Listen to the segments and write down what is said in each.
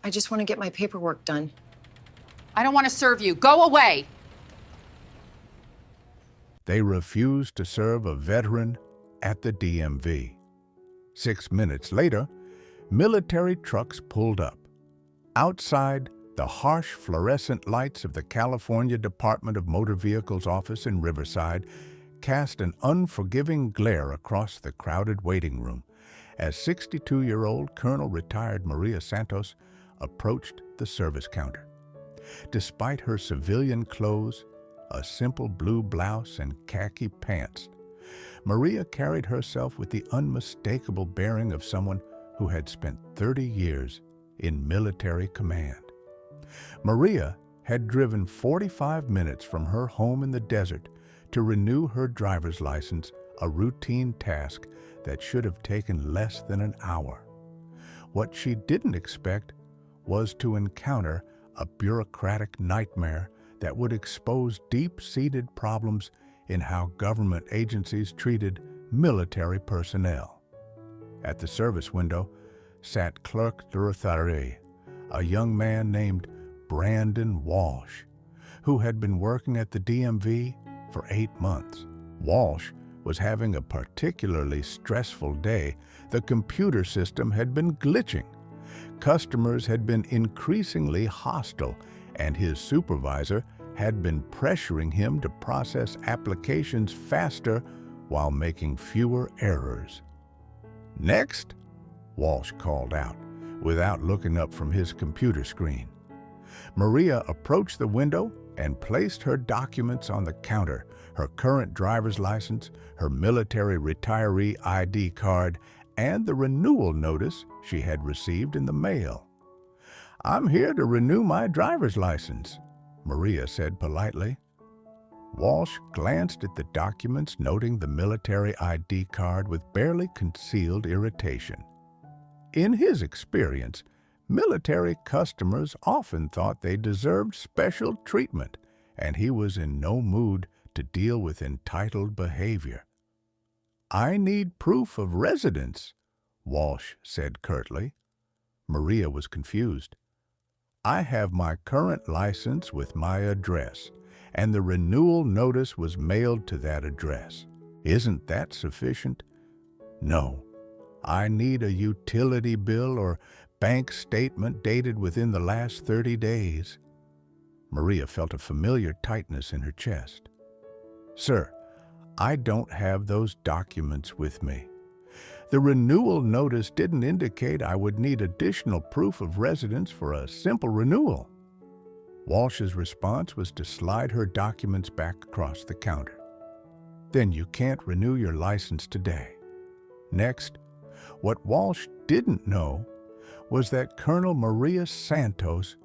I just want to get my paperwork done. I don't want to serve you. Go away! They refused to serve a veteran at the DMV. 6 minutes later, military trucks pulled up. Outside, the harsh fluorescent lights of the California Department of Motor Vehicles office in Riverside cast an unforgiving glare across the crowded waiting room as 62-year-old Colonel retired Maria Santos approached the service counter. Despite her civilian clothes, a simple blue blouse and khaki pants, Maria carried herself with the unmistakable bearing of someone who had spent 30 years in military command. Maria had driven 45 minutes from her home in the desert to renew her driver's license, a routine task that should have taken less than an hour. What she didn't expect was to encounter a bureaucratic nightmare that would expose deep-seated problems in how government agencies treated military personnel. At the service window sat Clerk Durthare, a young man named Brandon Walsh, who had been working at the DMV for 8 months. Walsh was having a particularly stressful day. The computer system had been glitching. Customers had been increasingly hostile, and his supervisor had been pressuring him to process applications faster while making fewer errors. "Next," Walsh called out, without looking up from his computer screen. Maria approached the window and placed her documents on the counter, her current driver's license, her military retiree ID card, and the renewal notice she had received in the mail. "I'm here to renew my driver's license," Maria said politely. Walsh glanced at the documents, noting the military ID card with barely concealed irritation. In his experience, military customers often thought they deserved special treatment, and he was in no mood to deal with entitled behavior. "I need proof of residence," Walsh said curtly. Maria was confused. "I have my current license with my address, and the renewal notice was mailed to that address. Isn't that sufficient?" "No. I need a utility bill or bank statement dated within the last 30 days. Maria felt a familiar tightness in her chest. "Sir, I don't have those documents with me. The renewal notice didn't indicate I would need additional proof of residence for a simple renewal." Walsh's response was to slide her documents back across the counter. "Then you can't renew your license today." Next, what Walsh didn't know was that Colonel Maria Santos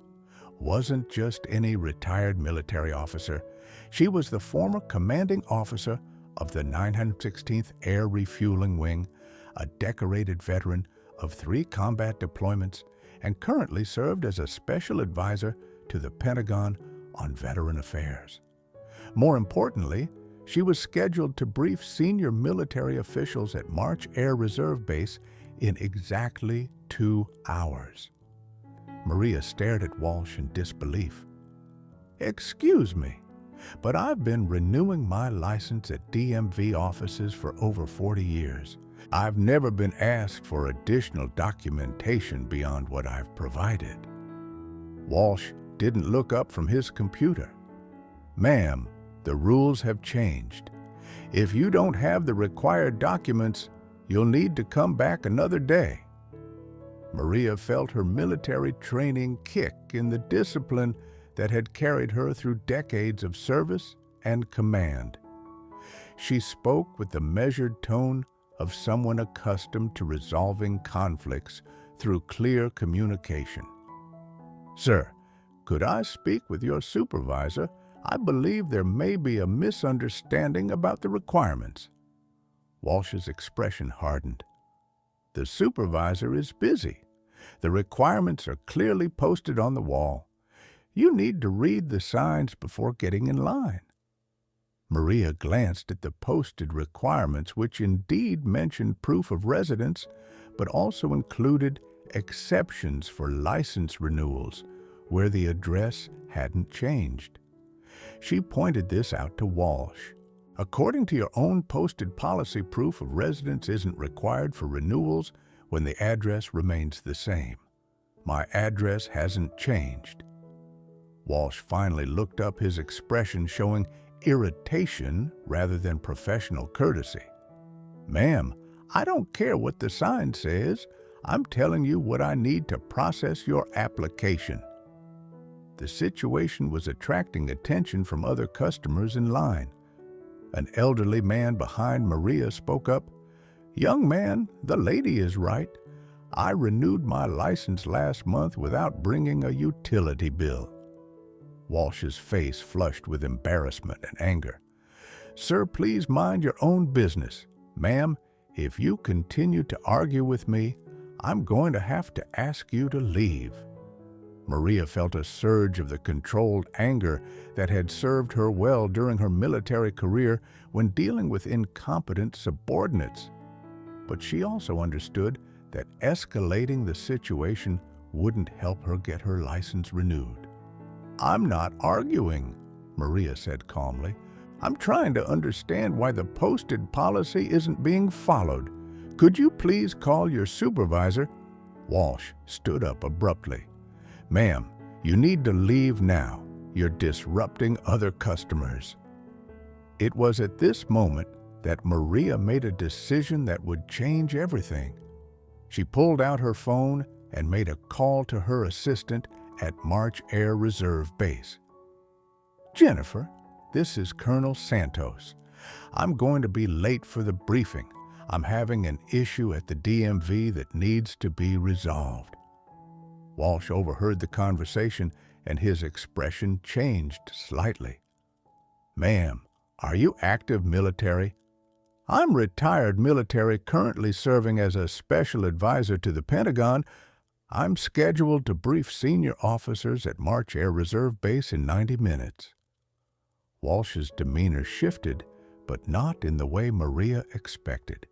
wasn't just any retired military officer. She was the former commanding officer of the 916th Air Refueling Wing, a decorated veteran of 3 combat deployments, and currently served as a special advisor to the Pentagon on veteran affairs. More importantly, she was scheduled to brief senior military officials at March Air Reserve Base in exactly 2 hours. Maria stared at Walsh in disbelief. "Excuse me, but I've been renewing my license at DMV offices for over 40 years. I've never been asked for additional documentation beyond what I've provided." Walsh didn't look up from his computer. "Ma'am, the rules have changed. If you don't have the required documents, you'll need to come back another day." Maria felt her military training kick in the discipline that had carried her through decades of service and command. She spoke with the measured tone of someone accustomed to resolving conflicts through clear communication. "Sir, could I speak with your supervisor? I believe there may be a misunderstanding about the requirements." Walsh's expression hardened. "The supervisor is busy. The requirements are clearly posted on the wall. You need to read the signs before getting in line." Maria glanced at the posted requirements, which indeed mentioned proof of residence, but also included exceptions for license renewals where the address hadn't changed. She pointed this out to Walsh. According to your own posted policy, proof of residence isn't required for renewals when the address remains the same. My address hasn't changed. Walsh finally looked up, his expression showing irritation rather than professional courtesy. Ma'am, I don't care what the sign says. I'm telling you what I need to process your application. The situation was attracting attention from other customers in line. An elderly man behind Maria spoke up. Young man, the lady is right. I renewed my license last month without bringing a utility bill. Walsh's face flushed with embarrassment and anger. Sir, please mind your own business. Ma'am, if you continue to argue with me, I'm going to have to ask you to leave. Maria felt a surge of the controlled anger that had served her well during her military career when dealing with incompetent subordinates. But she also understood that escalating the situation wouldn't help her get her license renewed. I'm not arguing, Maria said calmly. I'm trying to understand why the posted policy isn't being followed. Could you please call your supervisor? Walsh stood up abruptly. Ma'am, you need to leave now. You're disrupting other customers. It was at this moment that Maria made a decision that would change everything. She pulled out her phone and made a call to her assistant at March Air Reserve Base. Jennifer, this is Colonel Santos. I'm going to be late for the briefing. I'm having an issue at the DMV that needs to be resolved. Walsh overheard the conversation and his expression changed slightly. Ma'am, are you active military? I'm retired military, currently serving as a special advisor to the Pentagon. I'm scheduled to brief senior officers at March Air Reserve Base in 90 minutes. Walsh's demeanor shifted, but not in the way Maria expected.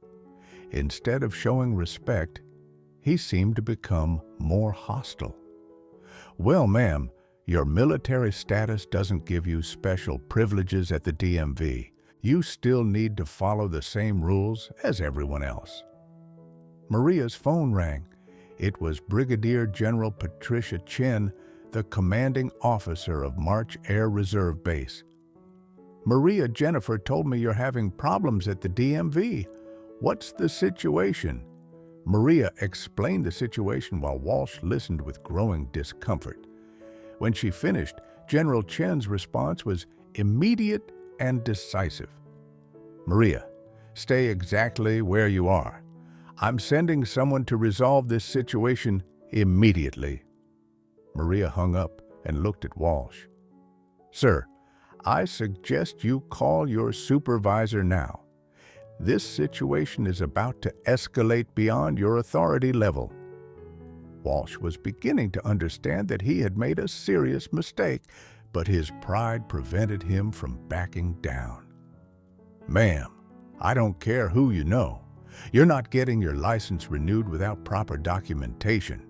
Instead of showing respect, he seemed to become more hostile. Well, ma'am, your military status doesn't give you special privileges at the DMV. You still need to follow the same rules as everyone else. Maria's phone rang. It was Brigadier General Patricia Chen, the commanding officer of March Air Reserve Base. Maria, Jennifer told me you're having problems at the DMV. What's the situation? Maria explained the situation while Walsh listened with growing discomfort. When she finished, General Chen's response was immediate and decisive. Maria, stay exactly where you are. I'm sending someone to resolve this situation immediately. Maria hung up and looked at Walsh. Sir, I suggest you call your supervisor now. This situation is about to escalate beyond your authority level. Walsh was beginning to understand that he had made a serious mistake, but his pride prevented him from backing down. Ma'am, I don't care who you know. You're not getting your license renewed without proper documentation.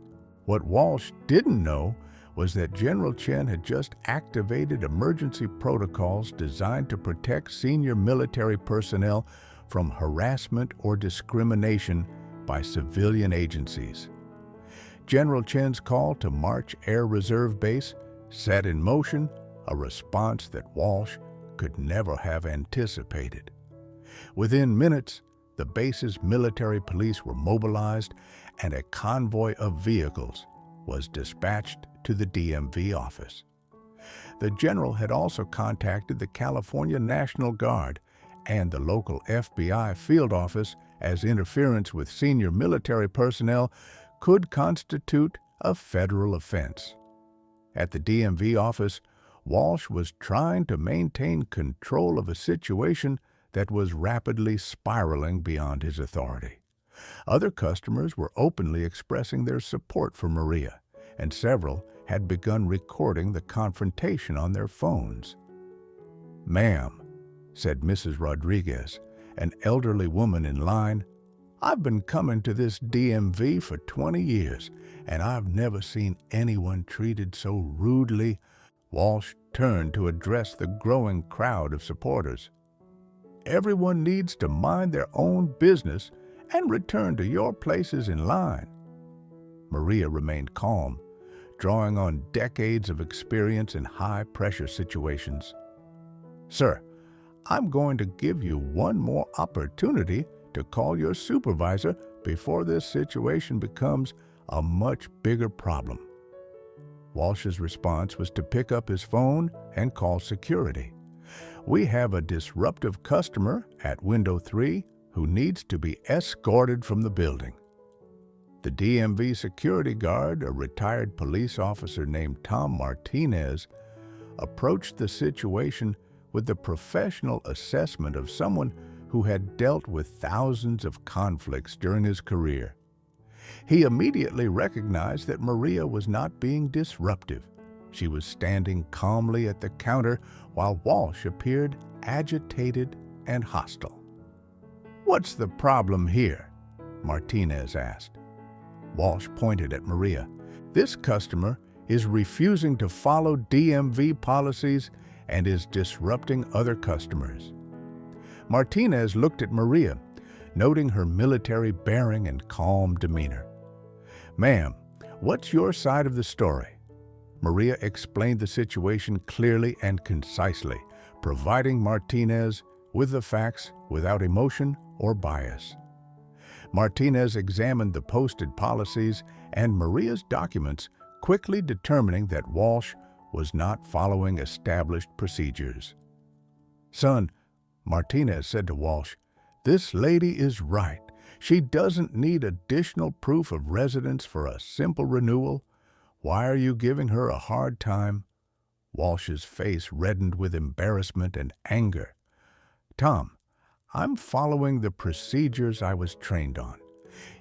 What Walsh didn't know was that General Chen had just activated emergency protocols designed to protect senior military personnel from harassment or discrimination by civilian agencies. General Chen's call to March Air Reserve Base set in motion a response that Walsh could never have anticipated. Within minutes, the base's military police were mobilized and a convoy of vehicles was dispatched to the DMV office. The general had also contacted the California National Guard and the local FBI field office, as interference with senior military personnel could constitute a federal offense. At the DMV office, Walsh was trying to maintain control of a situation that was rapidly spiraling beyond his authority. Other customers were openly expressing their support for Maria, and several had begun recording the confrontation on their phones. Ma'am, said Mrs. Rodriguez, an elderly woman in line, I've been coming to this DMV for 20 years, and I've never seen anyone treated so rudely. Walsh turned to address the growing crowd of supporters. Everyone needs to mind their own business and return to your places in line. Maria remained calm, drawing on decades of experience in high-pressure situations. Sir, I'm going to give you one more opportunity to call your supervisor before this situation becomes a much bigger problem. Walsh's response was to pick up his phone and call security. We have a disruptive customer at window 3 who needs to be escorted from the building. The DMV security guard, a retired police officer named Tom Martinez, approached the situation with the professional assessment of someone who had dealt with thousands of conflicts during his career. He immediately recognized that Maria was not being disruptive. She was standing calmly at the counter while Walsh appeared agitated and hostile. "What's the problem here?" Martinez asked. Walsh pointed at Maria. "This customer is refusing to follow DMV policies and is disrupting other customers." Martinez looked at Maria, noting her military bearing and calm demeanor. "Ma'am, what's your side of the story?" Maria explained the situation clearly and concisely, providing Martinez with the facts without emotion or bias. Martinez examined the posted policies and Maria's documents, quickly determining that Walsh was not following established procedures. "Son," Martinez said to Walsh, "this lady is right. She doesn't need additional proof of residence for a simple renewal. Why are you giving her a hard time?" Walsh's face reddened with embarrassment and anger. "Tom, I'm following the procedures I was trained on.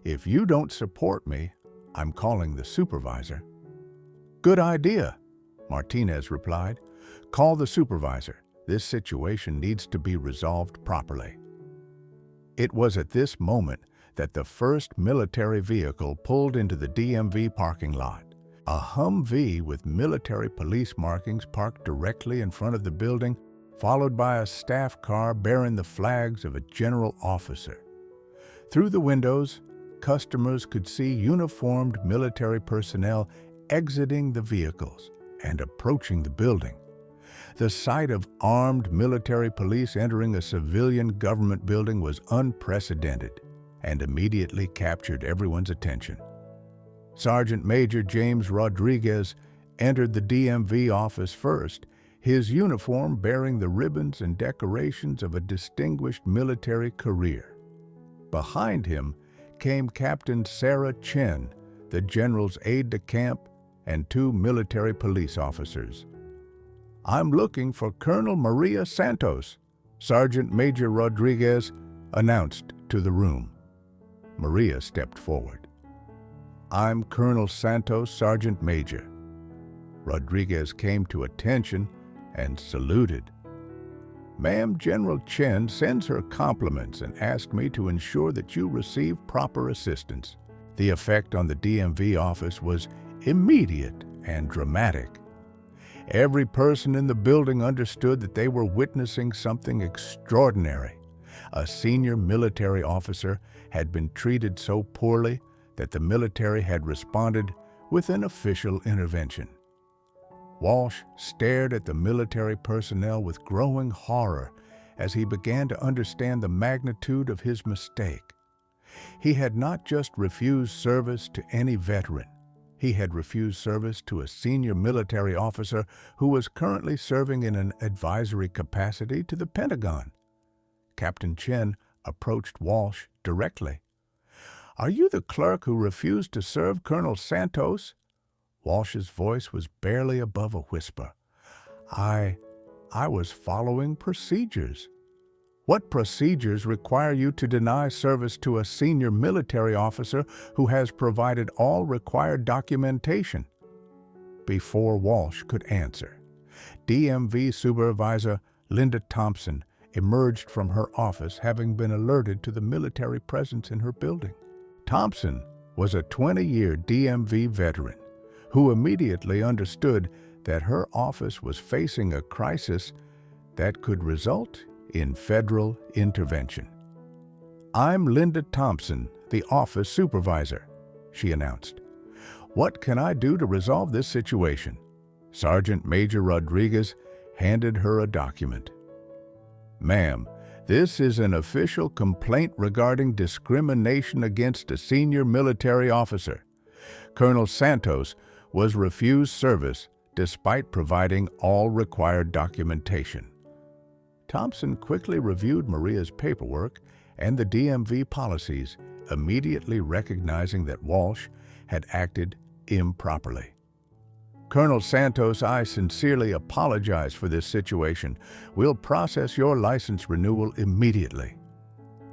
If you don't support me, I'm calling the supervisor." "Good idea," Martinez replied. "Call the supervisor. This situation needs to be resolved properly." It was at this moment that the first military vehicle pulled into the DMV parking lot. A Humvee with military police markings parked directly in front of the building, followed by a staff car bearing the flags of a general officer. Through the windows, customers could see uniformed military personnel exiting the vehicles and approaching the building. The sight of armed military police entering a civilian government building was unprecedented and immediately captured everyone's attention. Sergeant Major James Rodriguez entered the DMV office first, his uniform bearing the ribbons and decorations of a distinguished military career. Behind him came Captain Sarah Chen, the general's aide-de-camp, and 2 military police officers. "I'm looking for Colonel Maria Santos," Sergeant Major Rodriguez announced to the room. Maria stepped forward. "I'm Colonel Santos, Sergeant Major." Rodriguez came to attention and saluted. "Ma'am, General Chen sends her compliments and asked me to ensure that you receive proper assistance." The effect on the DMV office was immediate and dramatic. Every person in the building understood that they were witnessing something extraordinary. A senior military officer had been treated so poorly that the military had responded with an official intervention. Walsh stared at the military personnel with growing horror as he began to understand the magnitude of his mistake. He had not just refused service to any veteran. He had refused service to a senior military officer who was currently serving in an advisory capacity to the Pentagon. Captain Chen approached Walsh directly. "Are you the clerk who refused to serve Colonel Santos?" Walsh's voice was barely above a whisper. I was following procedures." "What procedures require you to deny service to a senior military officer who has provided all required documentation?" Before Walsh could answer, DMV Supervisor Linda Thompson emerged from her office, having been alerted to the military presence in her building. Thompson was a 20-year DMV veteran who immediately understood that her office was facing a crisis that could result in federal intervention. "I'm Linda Thompson, the office supervisor," she announced. "What can I do to resolve this situation?" Sergeant Major Rodriguez handed her a document. "Ma'am, this is an official complaint regarding discrimination against a senior military officer. Colonel Santos was refused service despite providing all required documentation." Thompson quickly reviewed Maria's paperwork and the DMV policies, immediately recognizing that Walsh had acted improperly. "Colonel Santos, I sincerely apologize for this situation. We'll process your license renewal immediately."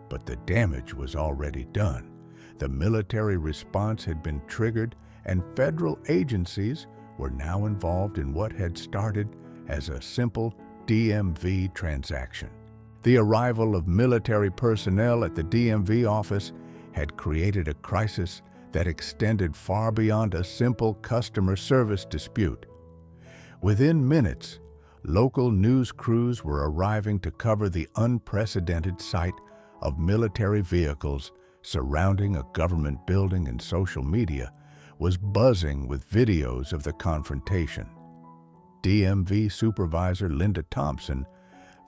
But the damage was already done. The military response had been triggered, and federal agencies were now involved in what had started as a simple DMV transaction. The arrival of military personnel at the DMV office had created a crisis that extended far beyond a simple customer service dispute. Within minutes, local news crews were arriving to cover the unprecedented sight of military vehicles surrounding a government building, and social media was buzzing with videos of the confrontation. DMV Supervisor Linda Thompson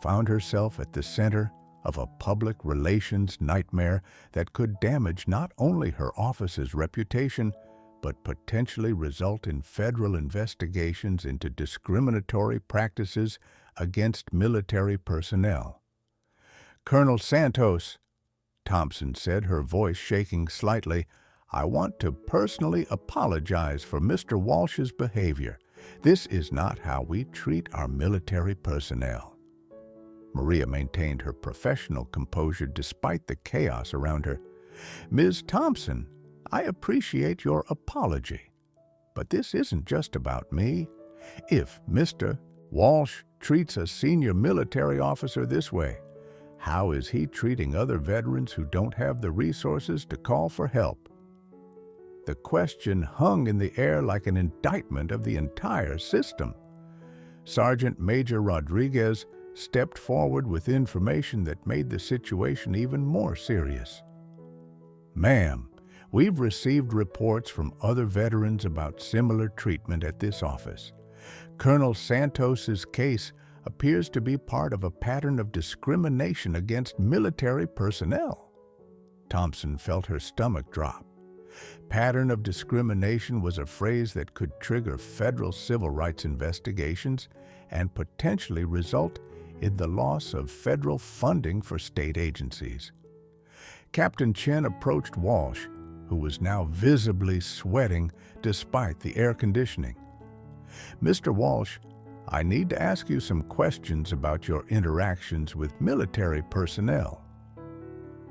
found herself at the center of a public relations nightmare that could damage not only her office's reputation, but potentially result in federal investigations into discriminatory practices against military personnel. "Colonel Santos," Thompson said, her voice shaking slightly, "I want to personally apologize for Mr. Walsh's behavior. This is not how we treat our military personnel." Maria maintained her professional composure despite the chaos around her. "Ms. Thompson, I appreciate your apology, but this isn't just about me. If Mr. Walsh treats a senior military officer this way, how is he treating other veterans who don't have the resources to call for help?" The question hung in the air like an indictment of the entire system. Sergeant Major Rodriguez stepped forward with information that made the situation even more serious. "Ma'am, we've received reports from other veterans about similar treatment at this office. Colonel Santos's case appears to be part of a pattern of discrimination against military personnel." Thompson felt her stomach drop. Pattern of discrimination was a phrase that could trigger federal civil rights investigations and potentially result in the loss of federal funding for state agencies. Captain Chen approached Walsh, who was now visibly sweating despite the air conditioning. "Mr. Walsh, I need to ask you some questions about your interactions with military personnel."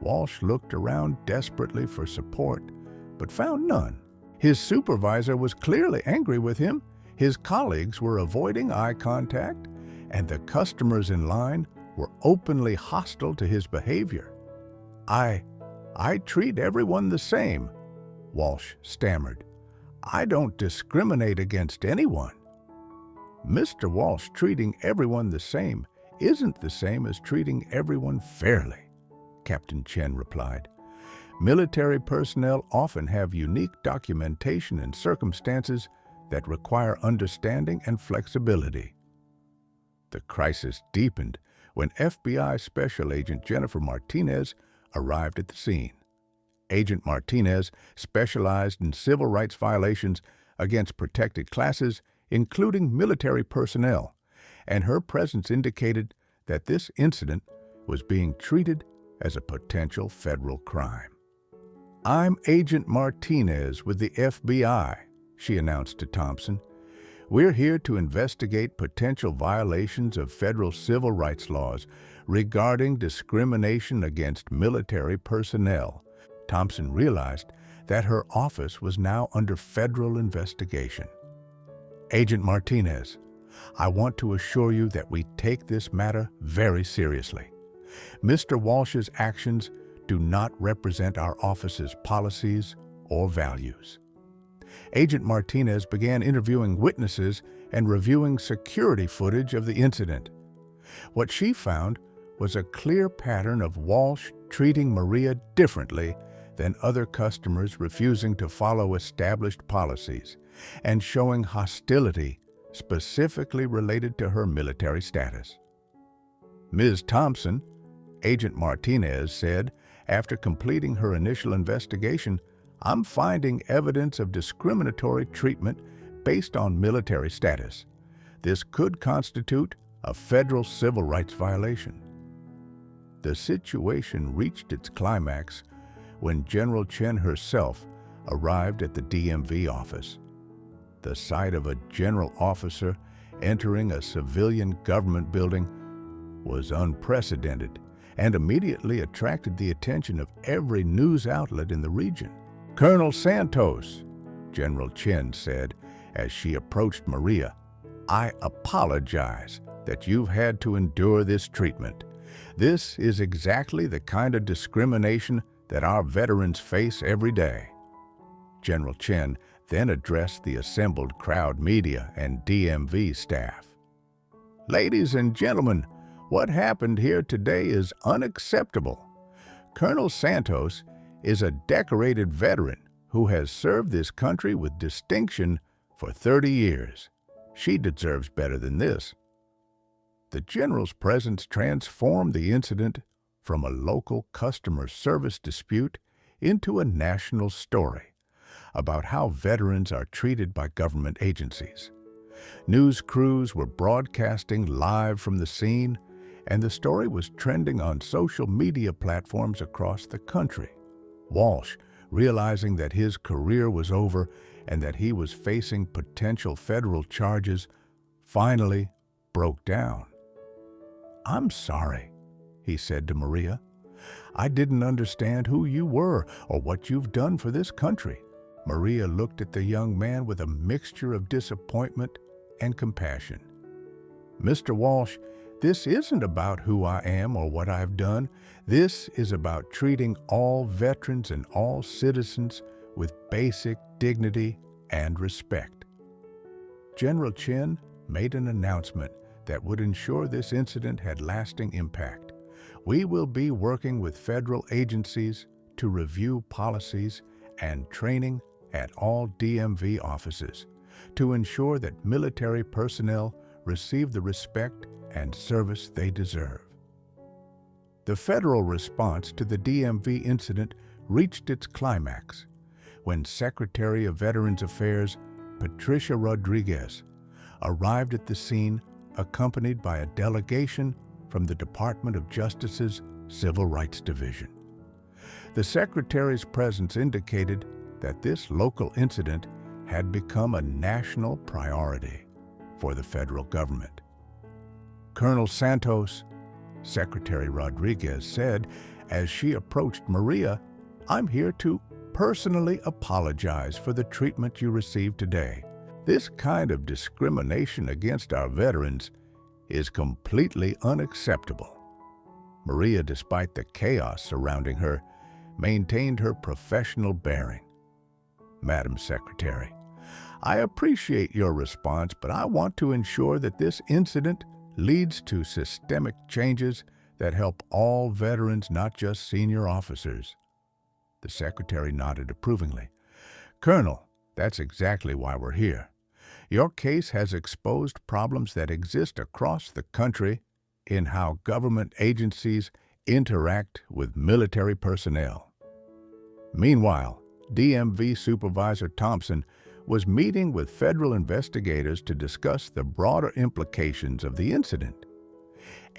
Walsh looked around desperately for support, but found none. His supervisor was clearly angry with him, his colleagues were avoiding eye contact, and the customers in line were openly hostile to his behavior. I treat everyone the same," Walsh stammered. "I don't discriminate against anyone." "Mr. Walsh, treating everyone the same isn't the same as treating everyone fairly," Captain Chen replied. "Military personnel often have unique documentation and circumstances that require understanding and flexibility." The crisis deepened when FBI Special Agent Jennifer Martinez arrived at the scene. Agent Martinez specialized in civil rights violations against protected classes, including military personnel, and her presence indicated that this incident was being treated as a potential federal crime. "I'm Agent Martinez with the FBI," she announced to Thompson. "We're here to investigate potential violations of federal civil rights laws regarding discrimination against military personnel." Thompson realized that her office was now under federal investigation. "Agent Martinez, I want to assure you that we take this matter very seriously. Mr. Walsh's actions do not represent our office's policies or values. Agent Martinez began interviewing witnesses and reviewing security footage of the incident. What she found was a clear pattern of Walsh treating Maria differently than other customers, refusing to follow established policies and showing hostility specifically related to her military status. Ms. Thompson, Agent Martinez said, after completing her initial investigation, "I'm finding evidence of discriminatory treatment based on military status. This could constitute a federal civil rights violation." The situation reached its climax when General Chen herself arrived at the DMV office. The sight of a general officer entering a civilian government building was unprecedented and immediately attracted the attention of every news outlet in the region. "Colonel Santos," General Chen said as she approached Maria, "I apologize that you've had to endure this treatment. This is exactly the kind of discrimination that our veterans face every day." General Chen then addressed the assembled crowd, media, and DMV staff. "Ladies and gentlemen, what happened here today is unacceptable. Colonel Santos is a decorated veteran who has served this country with distinction for 30 years. She deserves better than this." The general's presence transformed the incident from a local customer service dispute into a national story about how veterans are treated by government agencies. News crews were broadcasting live from the scene, and the story was trending on social media platforms across the country. Walsh, realizing that his career was over and that he was facing potential federal charges, finally broke down. "I'm sorry," he said to Maria. "I didn't understand who you were or what you've done for this country." Maria looked at the young man with a mixture of disappointment and compassion. "Mr. Walsh, this isn't about who I am or what I've done. This is about treating all veterans and all citizens with basic dignity and respect." General Chen made an announcement that would ensure this incident had lasting impact. "We will be working with federal agencies to review policies and training at all DMV offices to ensure that military personnel receive the respect and service they deserve." The federal response to the DMV incident reached its climax when Secretary of Veterans Affairs Patricia Rodriguez arrived at the scene, accompanied by a delegation from the Department of Justice's Civil Rights Division. The Secretary's presence indicated that this local incident had become a national priority for the federal government. "Colonel Santos," Secretary Rodriguez said as she approached Maria, "I'm here to personally apologize for the treatment you received today. This kind of discrimination against our veterans is completely unacceptable." Maria, despite the chaos surrounding her, maintained her professional bearing. "Madam Secretary, I appreciate your response, but I want to ensure that this incident leads to systemic changes that help all veterans, not just senior officers." The Secretary nodded approvingly. "Colonel, that's exactly why we're here. Your case has exposed problems that exist across the country in how government agencies interact with military personnel." Meanwhile, DMV Supervisor Thompson was meeting with federal investigators to discuss the broader implications of the incident.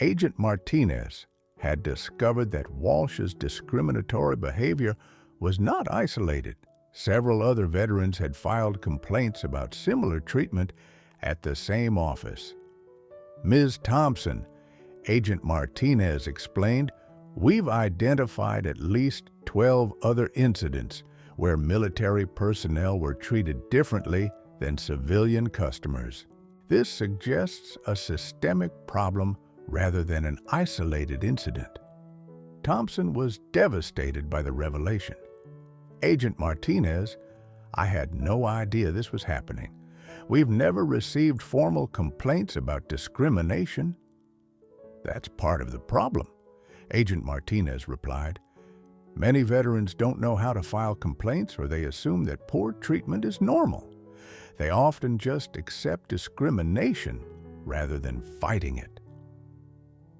Agent Martinez had discovered that Walsh's discriminatory behavior was not isolated. Several other veterans had filed complaints about similar treatment at the same office. "Ms. Thompson," Agent Martinez explained, "we've identified at least 12 other incidents where military personnel were treated differently than civilian customers. This suggests a systemic problem rather than an isolated incident." Thompson was devastated by the revelation. "Agent Martinez, I had no idea this was happening. We've never received formal complaints about discrimination." "That's part of the problem," Agent Martinez replied. "Many veterans don't know how to file complaints, or they assume that poor treatment is normal. They often just accept discrimination rather than fighting it."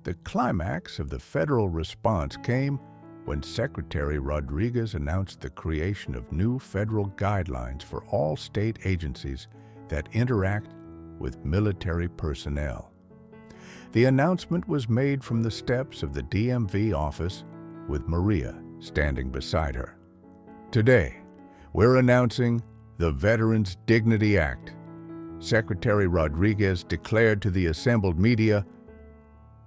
The climax of the federal response came when Secretary Rodriguez announced the creation of new federal guidelines for all state agencies that interact with military personnel. The announcement was made from the steps of the DMV office, with Maria standing beside her. "Today, we're announcing the Veterans Dignity Act," Secretary Rodriguez declared to the assembled media.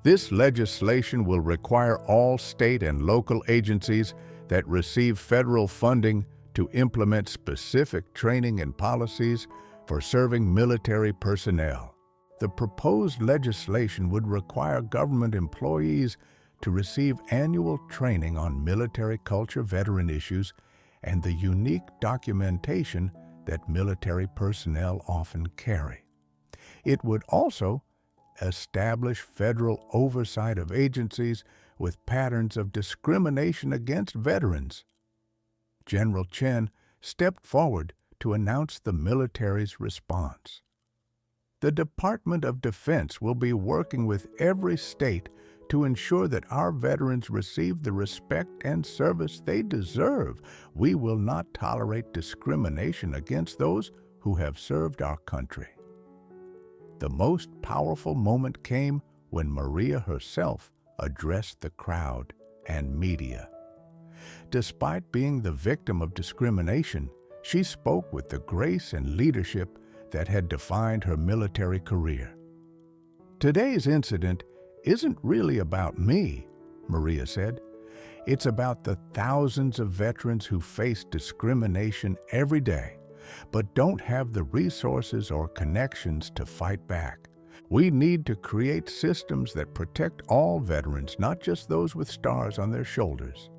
"This legislation will require all state and local agencies that receive federal funding to implement specific training and policies for serving military personnel. The proposed legislation would require government employees to receive annual training on military culture, veteran issues, and the unique documentation that military personnel often carry. It would also establish federal oversight of agencies with patterns of discrimination against veterans." General Chen stepped forward to announce the military's response. "The Department of Defense will be working with every state to ensure that our veterans receive the respect and service they deserve. We will not tolerate discrimination against those who have served our country." The most powerful moment came when Maria herself addressed the crowd and media. Despite being the victim of discrimination, she spoke with the grace and leadership that had defined her military career. "Today's incident isn't really about me," Maria said. "It's about the thousands of veterans who face discrimination every day, but don't have the resources or connections to fight back. We need to create systems that protect all veterans, not just those with stars on their shoulders."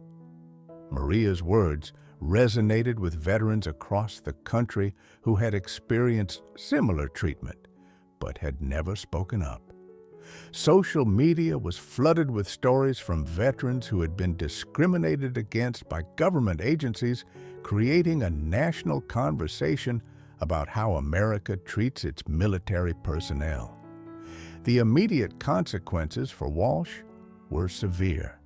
Maria's words resonated with veterans across the country who had experienced similar treatment, but had never spoken up. Social media was flooded with stories from veterans who had been discriminated against by government agencies, creating a national conversation about how America treats its military personnel. The immediate consequences for Walsh were severe.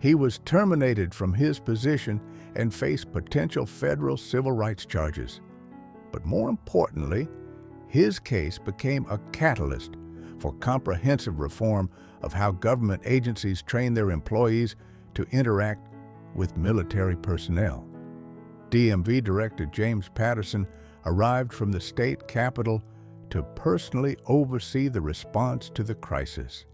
He was terminated from his position and faced potential federal civil rights charges. But more importantly, his case became a catalyst for comprehensive reform of how government agencies train their employees to interact with military personnel. DMV Director James Patterson arrived from the state capitol to personally oversee the response to the crisis.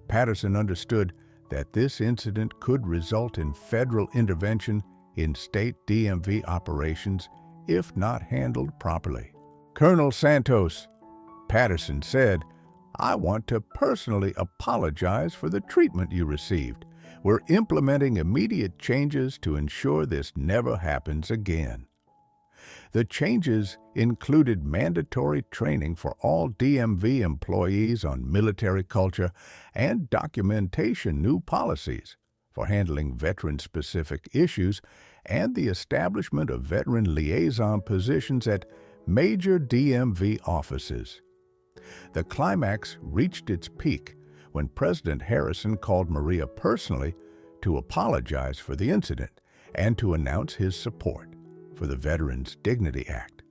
Patterson understood that this incident could result in federal intervention in state DMV operations if not handled properly. "Colonel Santos," Patterson said, "I want to personally apologize for the treatment you received. We're implementing immediate changes to ensure this never happens again." The changes included mandatory training for all DMV employees on military culture and documentation new policies for handling veteran-specific issues and the establishment of veteran liaison positions at major DMV offices. The climax reached its peak when President Harrison called Maria personally to apologize for the incident and to announce his support for the Veterans Dignity Act.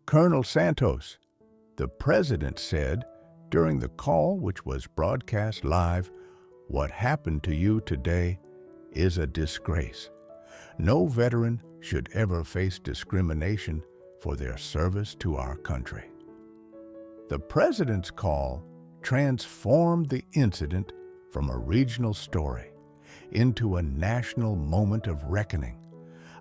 "Colonel Santos," the president said during the call, which was broadcast live, "what happened to you today is a disgrace. No veteran should ever face discrimination for their service to our country." The president's call transformed the incident from a regional story into a national moment of reckoning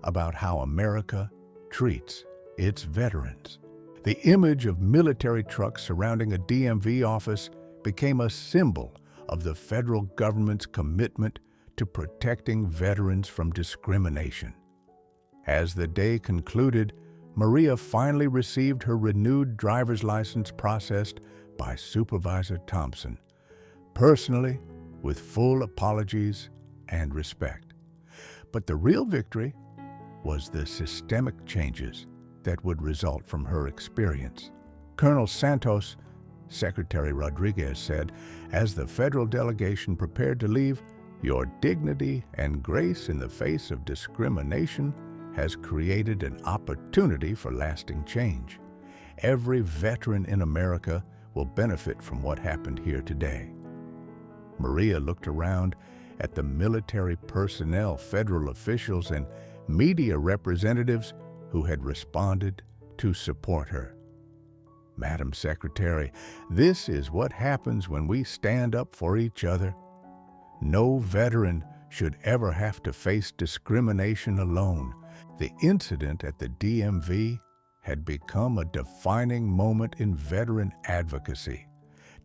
about how America treats its veterans. The image of military trucks surrounding a DMV office became a symbol of the federal government's commitment to protecting veterans from discrimination. As the day concluded, Maria finally received her renewed driver's license processed by Supervisor Thompson, personally, with full apologies and respect. But the real victory was the systemic changes that would result from her experience. Colonel Santos, Secretary Rodriguez said, as the federal delegation prepared to leave, "Your dignity and grace in the face of discrimination has created an opportunity for lasting change. Every veteran in America will benefit from what happened here today." Maria looked around at the military personnel, federal officials, and media representatives who had responded to support her. "Madam Secretary, this is what happens when we stand up for each other. No veteran should ever have to face discrimination alone." The incident at the DMV had become a defining moment in veteran advocacy,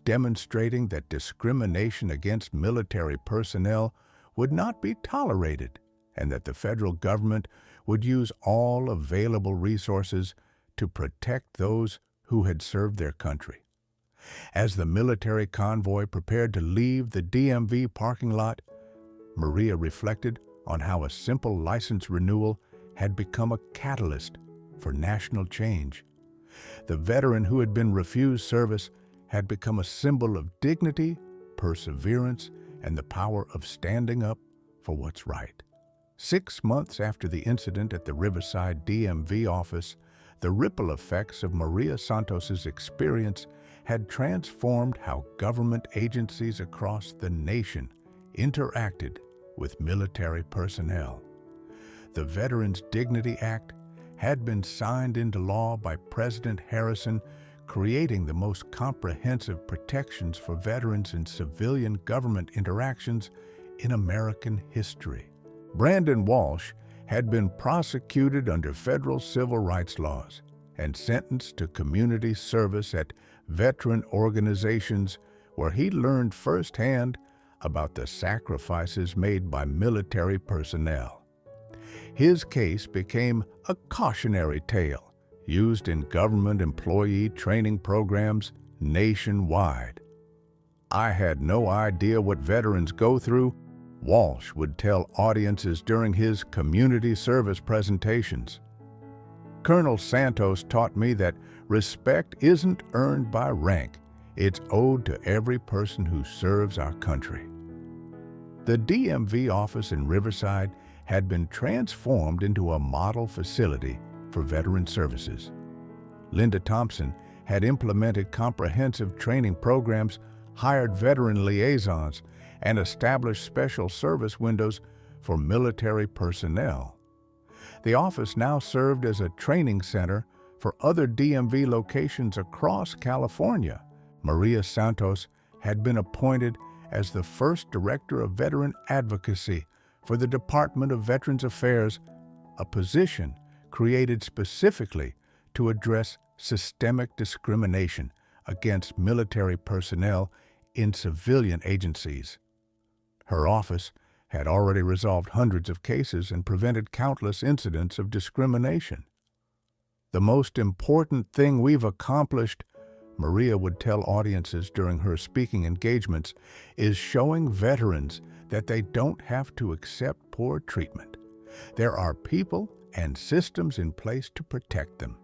demonstrating that discrimination against military personnel would not be tolerated and that the federal government would use all available resources to protect those who had served their country. As the military convoy prepared to leave the DMV parking lot, Maria reflected on how a simple license renewal had become a catalyst for national change. The veteran who had been refused service had become a symbol of dignity, perseverance, and the power of standing up for what's right. 6 months after the incident at the Riverside DMV office, the ripple effects of Maria Santos's experience had transformed how government agencies across the nation interacted with military personnel. The Veterans Dignity Act had been signed into law by President Harrison, creating the most comprehensive protections for veterans in civilian government interactions in American history. Brandon Walsh had been prosecuted under federal civil rights laws and sentenced to community service at veteran organizations where he learned firsthand about the sacrifices made by military personnel. His case became a cautionary tale used in government employee training programs nationwide. "I had no idea what veterans go through," Walsh would tell audiences during his community service presentations. "Colonel Santos taught me that respect isn't earned by rank, it's owed to every person who serves our country." The DMV office in Riverside had been transformed into a model facility for veteran services. Linda Thompson had implemented comprehensive training programs, hired veteran liaisons, and established special service windows for military personnel. The office now served as a training center for other DMV locations across California. Maria Santos had been appointed as the first Director of Veteran Advocacy for the Department of Veterans Affairs, a position created specifically to address systemic discrimination against military personnel in civilian agencies. Her office had already resolved hundreds of cases and prevented countless incidents of discrimination. "The most important thing we've accomplished," Maria would tell audiences during her speaking engagements, "is showing veterans that they don't have to accept poor treatment. There are people and systems in place to protect them."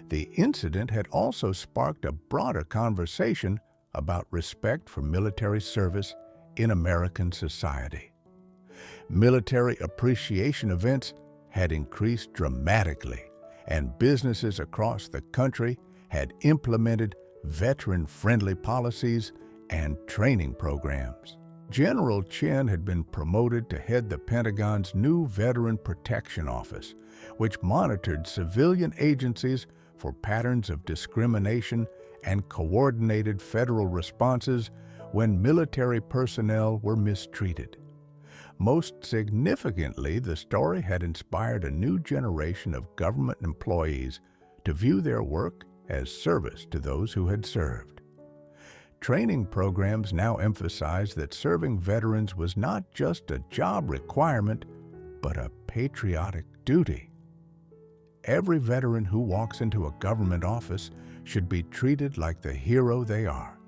The incident had also sparked a broader conversation about respect for military service in American society. Military appreciation events had increased dramatically, and businesses across the country had implemented veteran-friendly policies and training programs. General Chin had been promoted to head the Pentagon's new Veteran Protection Office, which monitored civilian agencies for patterns of discrimination and coordinated federal responses when military personnel were mistreated. Most significantly, the story had inspired a new generation of government employees to view their work as service to those who had served. Training programs now emphasize that serving veterans was not just a job requirement, but a patriotic duty. Every veteran who walks into a government office should be treated like the hero they are.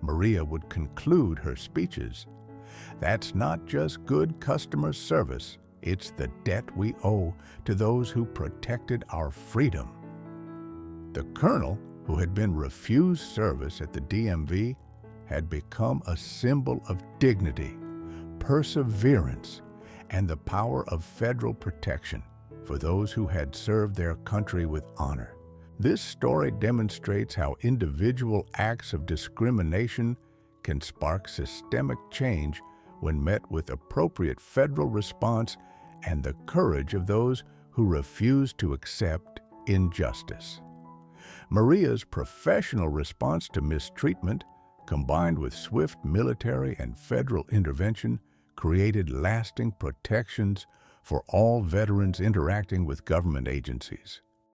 Maria would conclude her speeches. That's not just good customer service, it's the debt we owe to those who protected our freedom. The colonel, who had been refused service at the DMV, had become a symbol of dignity, perseverance, and the power of federal protection for those who had served their country with honor. This story demonstrates how individual acts of discrimination can spark systemic change when met with appropriate federal response and the courage of those who refuse to accept injustice. Maria's professional response to mistreatment, combined with swift military and federal intervention, created lasting protections for all veterans interacting with government agencies.